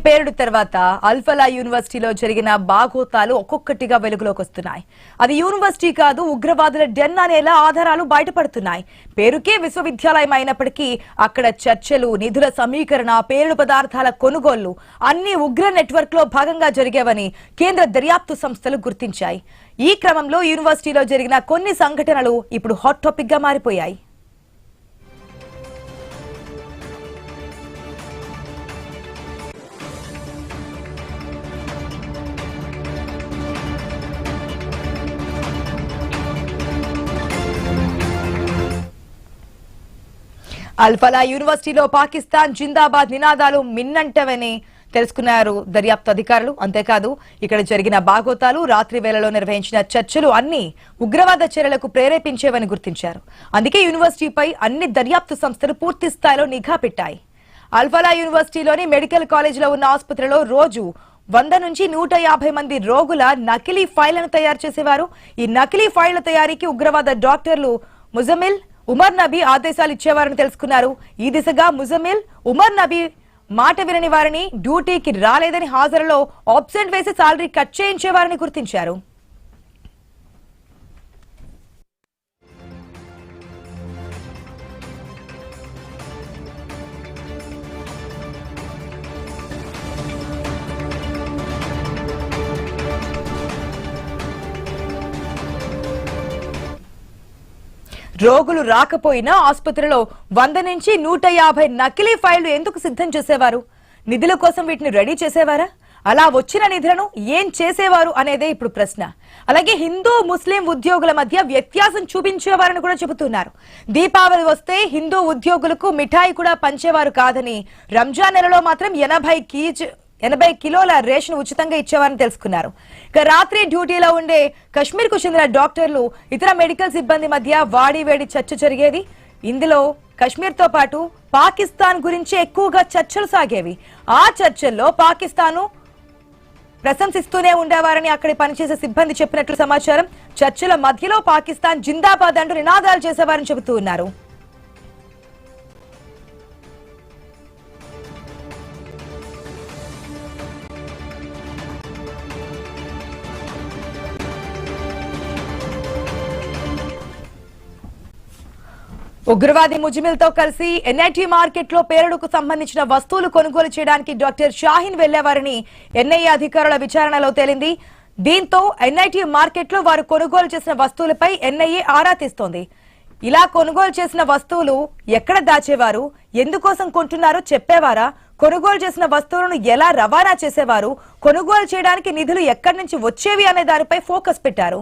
పేరుడు తర్వాత అల్ఫలా యూనివర్సిటీలో జరిగిన బాగోతాలు ఒక్కొక్కటిగా వెలుగులోకి వస్తున్నాయి. అది యూనివర్సిటీ కాదు, ఉగ్రవాదుల డెన్ అనేలా ఆధారాలు బయటపడుతున్నాయి. పేరుకే విశ్వవిద్యాలయం అయినప్పటికీ అక్కడ చర్చలు, నిధుల సమీకరణ, పేలుడు పదార్థాల కొనుగోళ్లు అన్ని ఉగ్ర నెట్వర్క్ లో భాగంగా జరిగేవని కేంద్ర దర్యాప్తు సంస్థలు గుర్తించాయి. ఈ క్రమంలో యూనివర్సిటీలో జరిగిన కొన్ని సంఘటనలు ఇప్పుడు హాట్ టాపిక్ గా మారిపోయాయి. అల్ఫలా యూనివర్సిటీలో పాకిస్తాన్ జిందాబాద్ నినాదాలు మిన్నంటవని తెలుసుకున్నారు దర్యాప్తు అధికారులు. అంతేకాదు ఇక్కడ జరిగిన బాగోతాలు, రాత్రి వేళలో నిర్వహించిన చర్చలు అన్ని ఉగ్రవాద చర్యలకు ప్రేరేపించేవని గుర్తించారు. అందుకే యూనివర్సిటీపై అన్ని దర్యాప్తు సంస్థలు పూర్తి స్థాయిలో నిఘా పెట్టాయి. అల్ఫలా యూనివర్సిటీలోని మెడికల్ కాలేజీలో ఉన్న ఆసుపత్రిలో రోజు 100 నుంచి 150 మంది రోగుల నకిలీ ఫైళ్లను తయారు చేసేవారు. ఈ నకిలీ ఫైళ్ల తయారీకి ఉగ్రవాద డాక్టర్లు ముజమిల్, ఉమర్ నబీ ఆదేశాలు ఇచ్చేవారని తెలుసుకున్నారు. ఈ దిశగా ముజమిల్, ఉమర్ నబీ మాట వినని వారిని, డ్యూటీకి రాలేదని హాజరులో ఆబ్సెంట్ వేసి సాలరీ కట్ చేయించేవారని గుర్తించారు. రోగులు రాకపోయినా ఆసుపత్రిలో 100 నుంచి 150 నకిలీ ఫైళ్లు ఎందుకు సిద్ధం చేసేవారు? నిధుల కోసం వీటిని రెడీ చేసేవారా? అలా వచ్చిన నిధులను ఏం చేసేవారు అనేదే ఇప్పుడు ప్రశ్న. అలాగే హిందూ, ముస్లిం ఉద్యోగుల మధ్య వ్యత్యాసం చూపించేవారని కూడా చెబుతున్నారు. దీపావళి వస్తే హిందూ ఉద్యోగులకు మిఠాయి కూడా పంచేవారు కాదని, రంజాన్ నెలలో మాత్రం 80 కిలోల రేషన్ ఉచితంగా ఇచ్చేవారని తెలుసుకున్నారు. ఇక రాత్రి డ్యూటీలో ఉండే కశ్మీర్ కు చెందిన డాక్టర్లు, ఇతర మెడికల్ సిబ్బంది మధ్య వాడివేడి చర్చ జరిగేది. ఇందులో కశ్మీర్ తో పాటు పాకిస్తాన్ గురించి ఎక్కువగా చర్చలు సాగేవి. ఆ చర్చల్లో పాకిస్తాన్ ప్రశంసిస్తూనే ఉండేవారని అక్కడి పనిచేసే సిబ్బంది చెప్పినట్లు సమాచారం. చర్చల మధ్యలో పాకిస్తాన్ జిందాబాద్ అంటూ నినాదాలు చేసేవారని చెబుతూ ఉన్నారు. ఉగ్రవాది ముజిమిల్ తో కలిసి ఎన్ఐటి మార్కెట్ లో పేలుడుకు సంబంధించిన వస్తువులు కొనుగోలు చేయడానికి డాక్టర్ షాహీన్ వెళ్లేవారని ఎన్ఐఏ అధికారుల విచారణలో తేలింది. దీంతో ఎన్ఐటి మార్కెట్ లో వారు కొనుగోలు చేసిన వస్తువులపై ఎన్ఐఏ ఆరా తీస్తోంది. ఇలా కొనుగోలు చేసిన వస్తువులు ఎక్కడ దాచేవారు, ఎందుకోసం కొంటున్నారో చెప్పేవారా, కొనుగోలు చేసిన వస్తువులను ఎలా రవాణా చేసేవారు, కొనుగోలు చేయడానికి నిధులు ఎక్కడి నుంచి వచ్చేవి అనే దానిపై ఫోకస్ పెట్టారు.